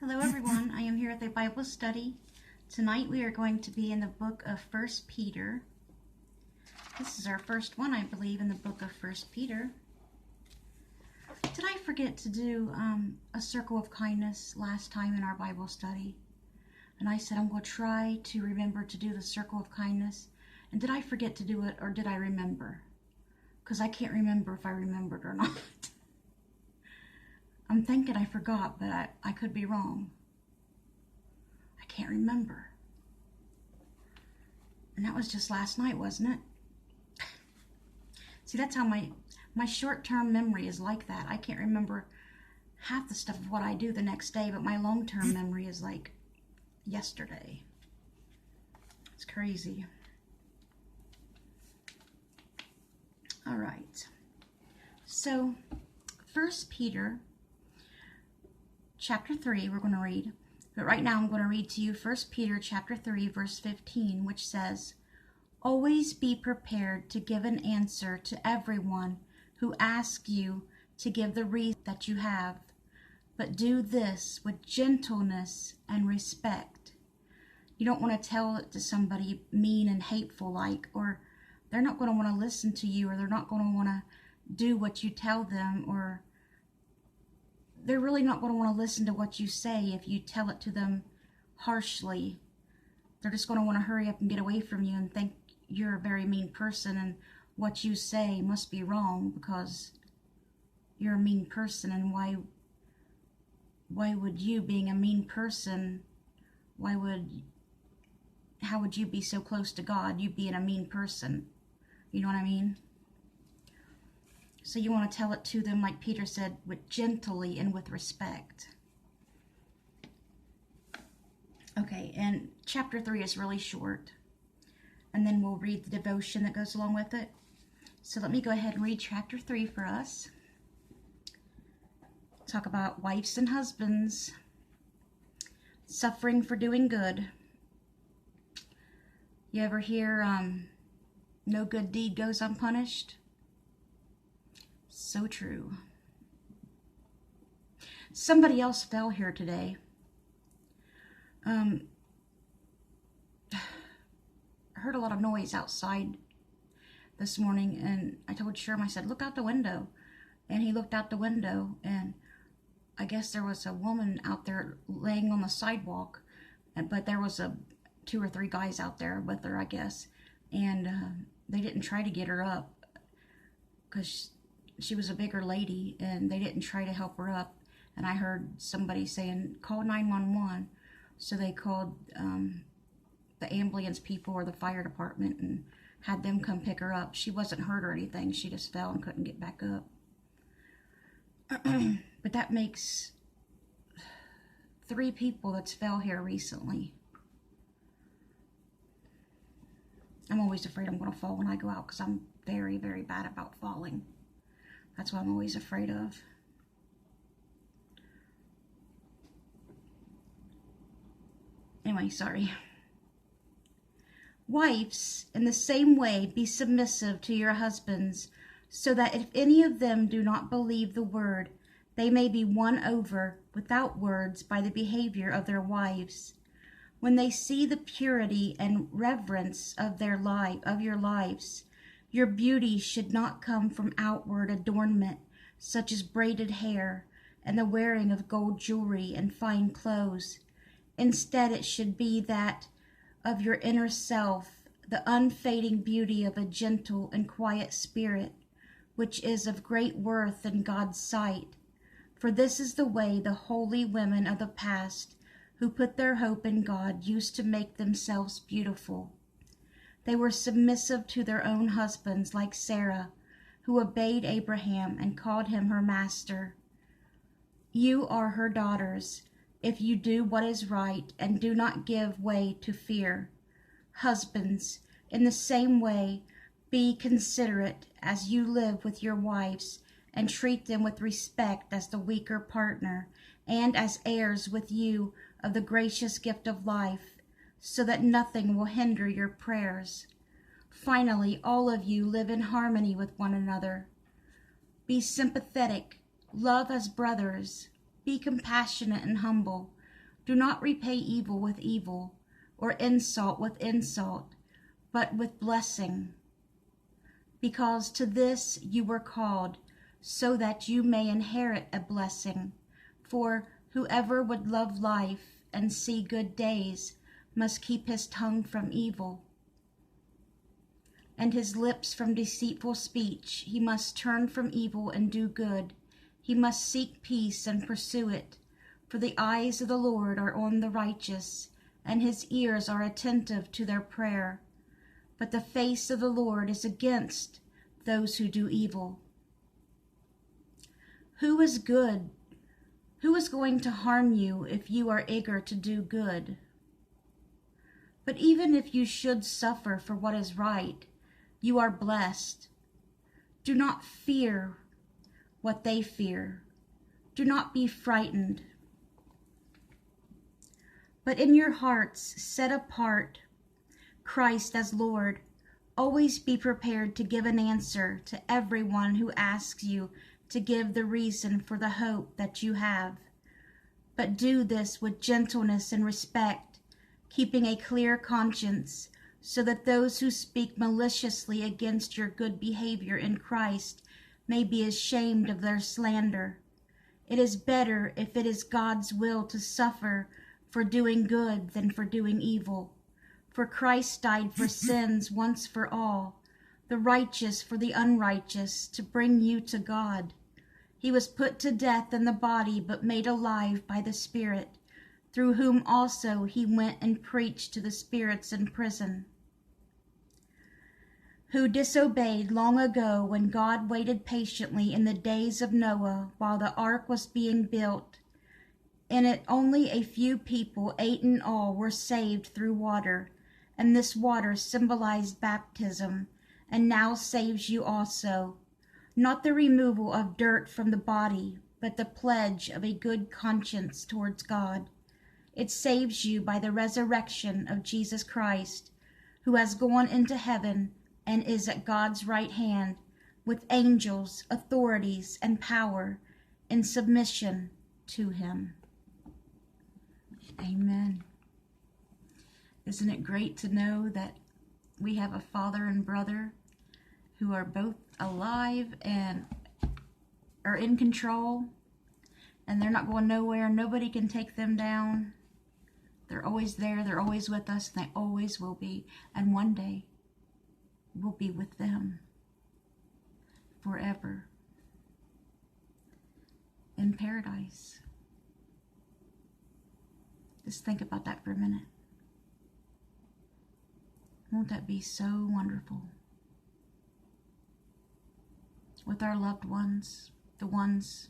Hello everyone, I am here with a Bible study. Tonight we are going to be in the book of 1 Peter. This is our first one, I believe, in the book of 1 Peter. Did I forget to do a circle of kindness last time in our Bible study? And I said I'm going to try to remember to do the circle of kindness. And did I forget to do it, or did I remember? Because I can't remember if I remembered or not. I'm thinking I forgot, but I could be wrong. I can't remember. And that was just last night, wasn't it? See, that's how my short-term memory is like that. I can't remember half the stuff of what I do the next day, but my long-term memory is like yesterday. It's crazy. All right. So, 1 Peter chapter 3, we're going to read. But right now I'm going to read to you 1 Peter chapter 3, verse 15, which says, "Always be prepared to give an answer to everyone who asks you to give the reason that you have, but do this with gentleness and respect." You don't want to tell it to somebody mean and hateful like, or they're not going to want to listen to you, or they're not going to want to do what you tell them, or they're really not going to want to listen to what you say if you tell it to them harshly. They're just going to want to hurry up and get away from you and think you're a very mean person, and what you say must be wrong because you're a mean person. And why would you, being a mean person, how would you be so close to God, you being a mean person? You know what I mean? So you want to tell it to them, like Peter said, with gently and with respect. Okay, and chapter 3 is really short. And then we'll read the devotion that goes along with it. So let me go ahead and read chapter 3 for us. Talk about wives and husbands suffering for doing good. You ever hear, no good deed goes unpunished? So true. Somebody else fell here today. I heard a lot of noise outside this morning, and I told Sherm, I said, look out the window. And he looked out the window, and I guess there was a woman out there laying on the sidewalk, but there was 2 or 3 guys out there with her, I guess, and they didn't try to get her up because she was a bigger lady, and they didn't try to help her up. And I heard somebody saying, call 911. So they called the ambulance people or the fire department and had them come pick her up. She wasn't hurt or anything. She just fell and couldn't get back up. But that makes 3 people that's fell here recently. I'm always afraid I'm going to fall when I go out because I'm very, very bad about falling. That's what I'm always afraid of. Anyway, sorry. Wives, in the same way, be submissive to your husbands, so that if any of them do not believe the word, they may be won over without words by the behavior of their wives. When they see the purity and reverence of your lives, your beauty should not come from outward adornment, such as braided hair and the wearing of gold jewelry and fine clothes. Instead, it should be that of your inner self, the unfading beauty of a gentle and quiet spirit, which is of great worth in God's sight. For this is the way the holy women of the past, who put their hope in God, used to make themselves beautiful. They were submissive to their own husbands, like Sarah, who obeyed Abraham and called him her master. You are her daughters, if you do what is right and do not give way to fear. Husbands, in the same way, be considerate as you live with your wives, and treat them with respect as the weaker partner, and as heirs with you of the gracious gift of life, so that nothing will hinder your prayers. Finally, all of you live in harmony with one another. Be sympathetic, love as brothers, be compassionate and humble, Do not repay evil with evil, or insult with insult, but with blessing, because to this you were called, so that you may inherit a blessing. For whoever would love life and see good days must keep his tongue from evil, and his lips from deceitful speech. He must turn from evil and do good. He must seek peace and pursue it. For the eyes of the Lord are on the righteous, and his ears are attentive to their prayer. But the face of the Lord is against those who do evil. Who is good? Who is going to harm you if you are eager to do good? But even if you should suffer for what is right, you are blessed. Do not fear what they fear. Do not be frightened. But in your hearts set apart Christ as Lord. Always be prepared to give an answer to everyone who asks you to give the reason for the hope that you have. But do this with gentleness and respect, keeping a clear conscience, so that those who speak maliciously against your good behavior in Christ may be ashamed of their slander. It is better, if it is God's will, to suffer for doing good than for doing evil. For Christ died for sins once for all, the righteous for the unrighteous, to bring you to God. He was put to death in the body, but made alive by the Spirit, through whom also he went and preached to the spirits in prison, who disobeyed long ago when God waited patiently in the days of Noah while the ark was being built. In it only a few people, 8 in all, were saved through water, and this water symbolized baptism, and now saves you also. Not the removal of dirt from the body, but the pledge of a good conscience towards God. It saves you by the resurrection of Jesus Christ, who has gone into heaven and is at God's right hand, with angels, authorities, and power in submission to him. Amen. Isn't it great to know that we have a father and brother who are both alive and are in control, and they're not going nowhere. Nobody can take them down. They're always there. They're always with us, and they always will be. And one day we'll be with them forever in paradise. Just think about that for a minute. Won't that be so wonderful? With our loved ones, the ones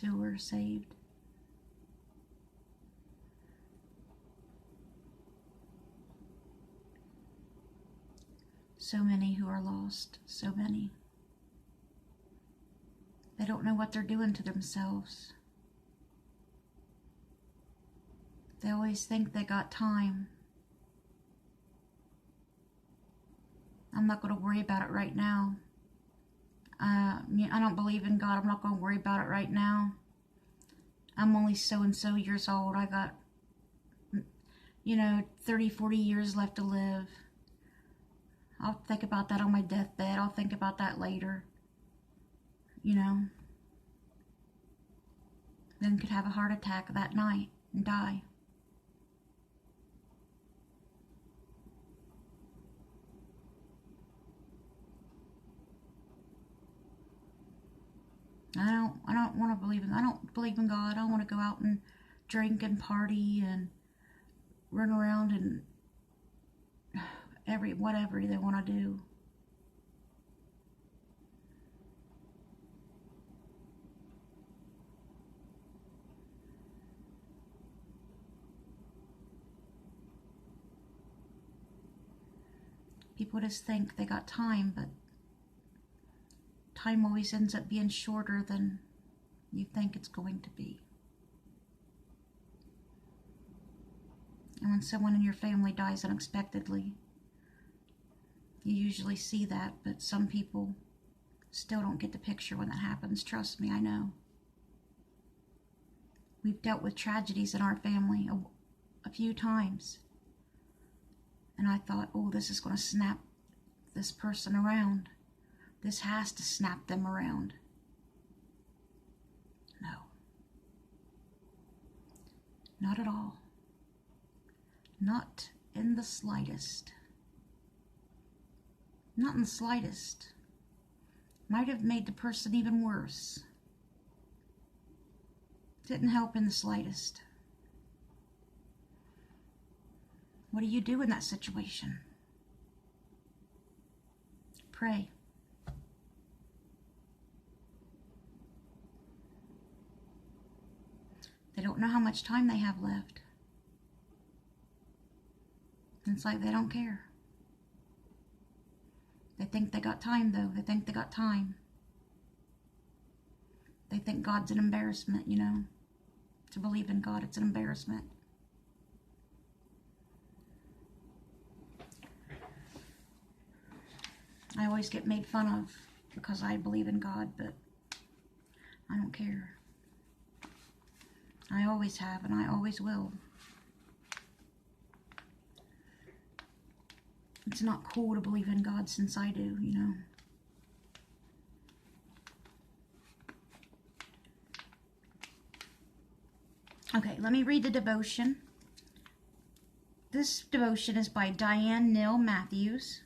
who were saved. So many who are lost, so many. They don't know what they're doing to themselves. They always think they got time. I'm not going to worry about it right now. I don't believe in God. I'm not going to worry about it right now. I'm only so-and-so years old. I got, 30, 40 years left to live. I'll think about that on my deathbed. I'll think about that later. Then could have a heart attack that night and die. I don't want to believe in. I don't believe in God. I want to go out and drink and party and run around and whatever they want to do. People just think they got time, but time always ends up being shorter than you think it's going to be. And when someone in your family dies unexpectedly, you usually see that, but some people Still don't get the picture when that happens. Trust me, I know. We've dealt with tragedies in our family a few times. And I thought, oh, this is going to snap this person around. This has to snap them around. No. Not at all. Not in the slightest. Not in the slightest. Might have made the person even worse. Didn't help in the slightest. What do you do in that situation? Pray. They don't know how much time they have left. It's like they don't care. They think they got time, though. They think they got time. They think God's an embarrassment, you know. To believe in God, it's an embarrassment. I always get made fun of because I believe in God, but I don't care. I always have, and I always will. It's not cool to believe in God since I do, you know. Okay, let me read the devotion. This devotion is by Diane Neal Matthews.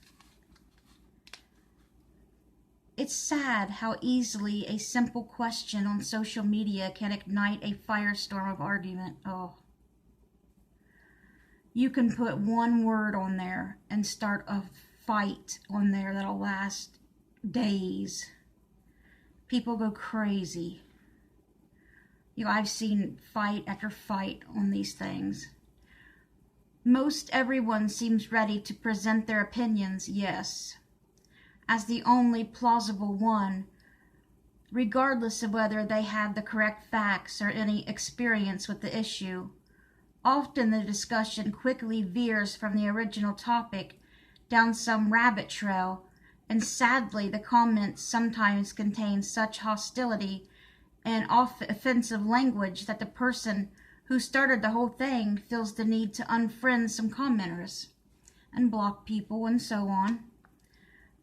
It's sad how easily a simple question on social media can ignite a firestorm of argument. Oh. You can put one word on there and start a fight on there that'll last days. People go crazy. You know, I've seen fight after fight on these things. Most everyone seems ready to present their opinions, yes, as the only plausible one, regardless of whether they have the correct facts or any experience with the issue. Often the discussion quickly veers from the original topic down some rabbit trail, and sadly the comments sometimes contain such hostility and offensive language that the person who started the whole thing feels the need to unfriend some commenters and block people and so on.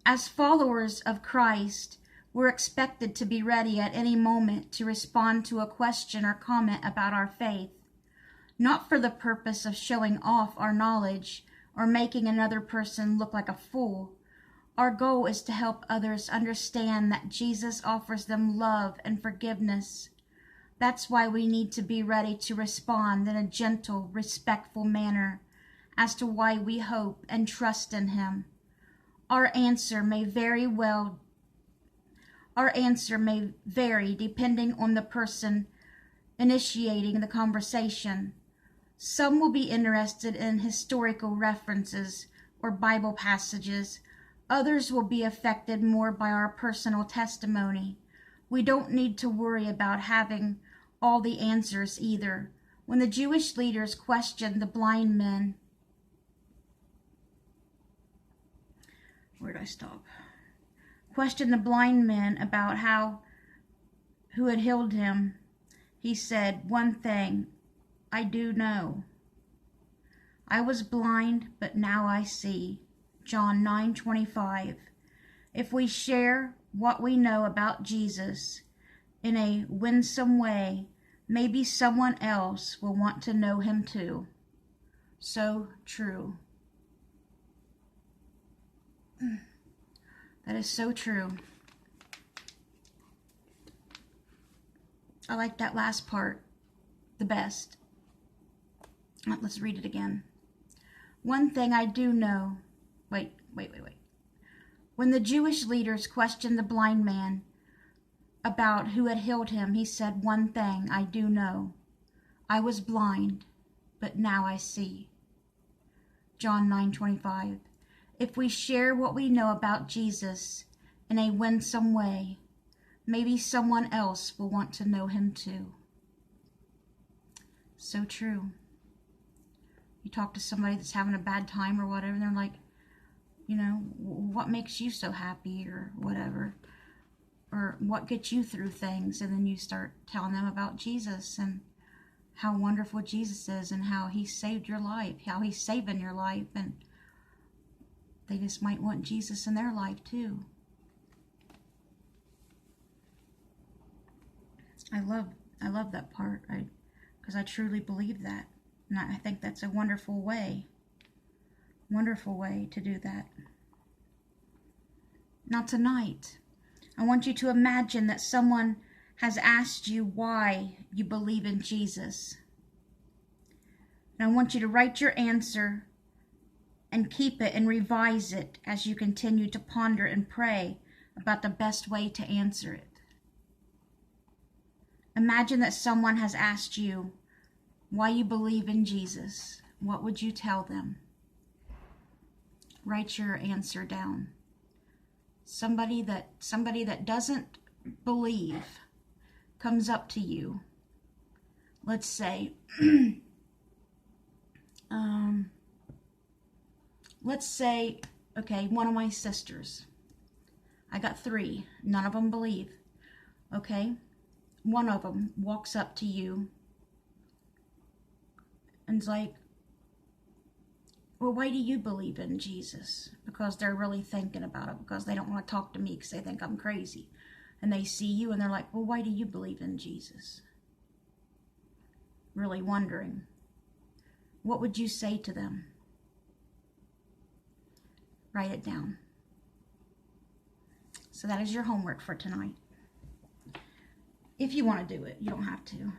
As followers of Christ, we're expected to be ready at any moment to respond to a question or comment about our faith, not for the purpose of showing off our knowledge or making another person look like a fool. Our goal is to help others understand that Jesus offers them love and forgiveness. That's why we need to be ready to respond in a gentle, respectful manner as to why we hope and trust in Him. Our answer may vary depending on the person initiating the conversation. Some will be interested in historical references or Bible passages. Others will be affected more by our personal testimony. We don't need to worry about having all the answers either. When the Jewish leaders questioned the blind men, questioned the blind men about who had healed him, he said, "One thing I do know. I was blind, but now I see." John 9:25. If we share what we know about Jesus in a winsome way, maybe someone else will want to know Him too. So true. That is so true. I like that last part the best. Let's read it again. One thing I do know. Wait. When the Jewish leaders questioned the blind man about who had healed him, he said, "One thing I do know. I was blind, but now I see." John 9:25. If we share what we know about Jesus in a winsome way, maybe someone else will want to know Him too. So true. You talk to somebody that's having a bad time or whatever, and they're like, you know, what makes you so happy or whatever. or what gets you through things, and then you start telling them about Jesus and how wonderful Jesus is and how he saved your life, how he's saving your life, and they just might want Jesus in their life too. I love that part, because I truly believe that, and I think that's a wonderful way to do that. Now tonight, I want you to imagine that someone has asked you why you believe in Jesus. And I want you to write your answer and keep it and revise it as you continue to ponder and pray about the best way to answer it. Imagine that someone has asked you why you believe in Jesus. What would you tell them? Write your answer down. Somebody that doesn't believe comes up to you. Let's say, okay, one of my sisters. I got 3. None of them believe. Okay? One of them walks up to you and's like, well, why do you believe in Jesus? Because they're really thinking about it, because they don't want to talk to me because they think I'm crazy. And they see you and they're like, well, why do you believe in Jesus? Really wondering. What would you say to them? Write it down. So that is your homework for tonight. If you want to do it, you don't have to.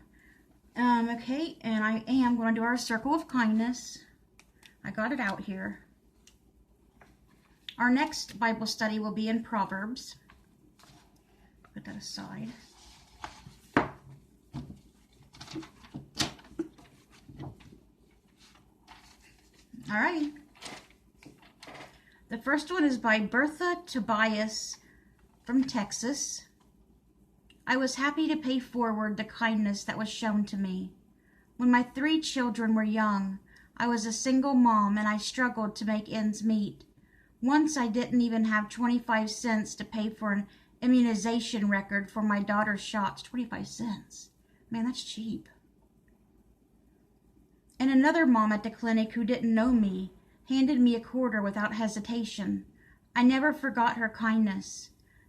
Okay, and I am going to do our circle of kindness. I got it out here. Our next Bible study will be in Proverbs. Put that aside. All right. The first one is by Bertha Tobias from Texas. I was happy to pay forward the kindness that was shown to me. When my 3 children were young, I was a single mom and I struggled to make ends meet. Once I didn't even have 25 cents to pay for an immunization record for my daughter's shots. 25 cents. Man, that's cheap. And another mom at the clinic who didn't know me handed me a quarter without hesitation. I never forgot her kindness.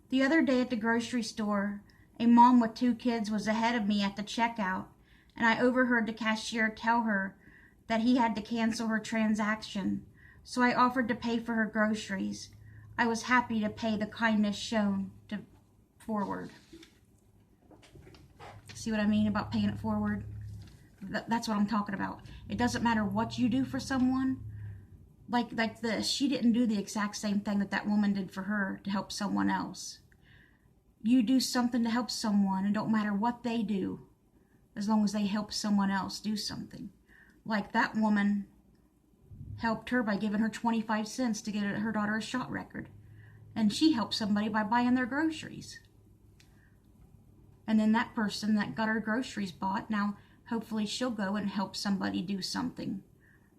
The other day at the grocery store, a mom with 2 kids was ahead of me at the checkout, and I overheard the cashier tell her that he had to cancel her transaction, so I offered to pay for her groceries. I was happy to pay the kindness shown forward. See what I mean about paying it forward? That's what I'm talking about. It doesn't matter what you do for someone. Like this, she didn't do the exact same thing that woman did for her to help someone else. You do something to help someone, and don't matter what they do, as long as they help someone else do something. Like that woman helped her by giving her 25 cents to get her daughter a shot record. And she helped somebody by buying their groceries. And then that person that got her groceries bought, now hopefully she'll go and help somebody do something.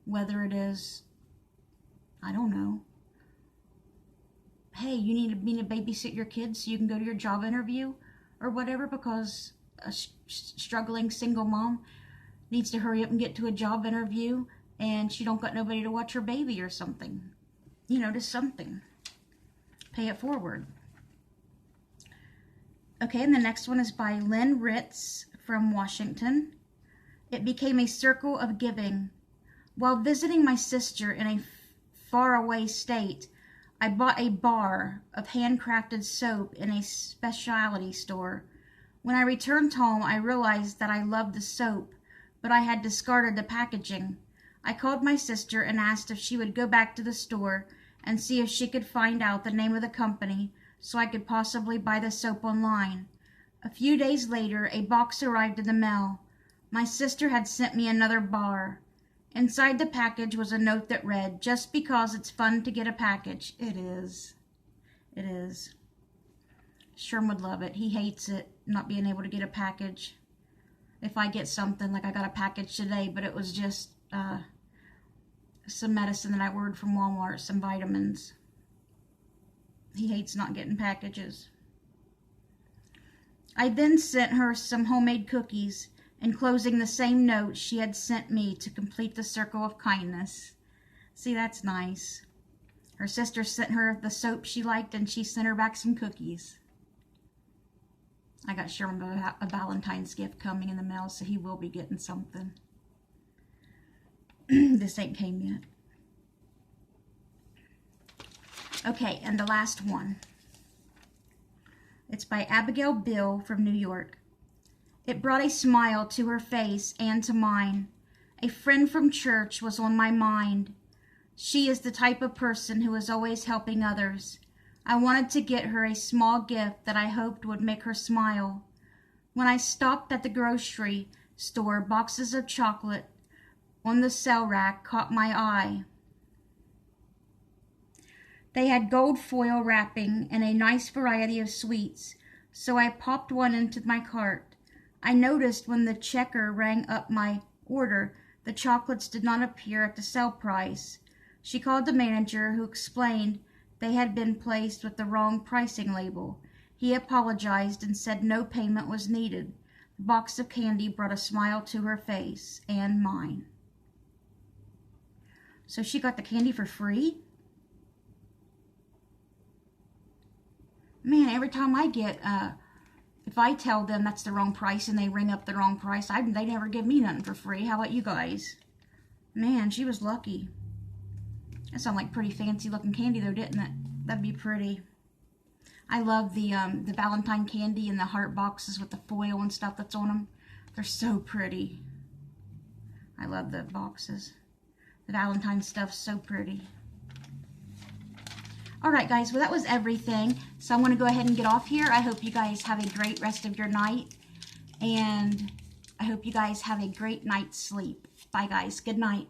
Whether it is, I don't know, hey, you need me to babysit your kids so you can go to your job interview or whatever, because a struggling single mom needs to hurry up and get to a job interview and she don't got nobody to watch her baby or something. You know, just something. Pay it forward. Okay, and the next one is by Lynn Ritz from Washington. It became a circle of giving. While visiting my sister in a faraway state, I bought a bar of handcrafted soap in a specialty store. When I returned home, I realized that I loved the soap, but I had discarded the packaging. I called my sister and asked if she would go back to the store and see if she could find out the name of the company so I could possibly buy the soap online. A few days later, a box arrived in the mail. My sister had sent me another bar. Inside the package was a note that read, "Just because it's fun to get a package." It is. It is. Sherm would love it. He hates it, not being able to get a package. If I get something, like I got a package today, but it was just some medicine that I ordered from Walmart, some vitamins. He hates not getting packages. I then sent her some homemade cookies, enclosing the same note she had sent me to complete the circle of kindness. See, that's nice. Her sister sent her the soap she liked, and she sent her back some cookies. I got Sherman a Valentine's gift coming in the mail, so he will be getting something. This ain't came yet. Okay, and the last one. It's by Abigail Bill from New York. It brought a smile to her face and to mine. A friend from church was on my mind. She is the type of person who is always helping others. I wanted to get her a small gift that I hoped would make her smile. When I stopped at the grocery store, boxes of chocolate on the sell rack caught my eye. They had gold foil wrapping and a nice variety of sweets, so I popped one into my cart. I noticed when the checker rang up my order, the chocolates did not appear at the sale price. She called the manager, who explained they had been placed with the wrong pricing label. He apologized and said no payment was needed. The box of candy brought a smile to her face and mine. So she got the candy for free? Man, every time I get, if I tell them that's the wrong price and they ring up the wrong price, they never give me nothing for free. How about you guys? Man, she was lucky. That sounded like pretty fancy looking candy though, didn't it? That'd be pretty. I love the Valentine candy and the heart boxes with the foil and stuff that's on them. They're so pretty. I love the boxes. The Valentine stuff's so pretty. Alright guys, well that was everything. So I'm going to go ahead and get off here. I hope you guys have a great rest of your night. And I hope you guys have a great night's sleep. Bye guys. Good night.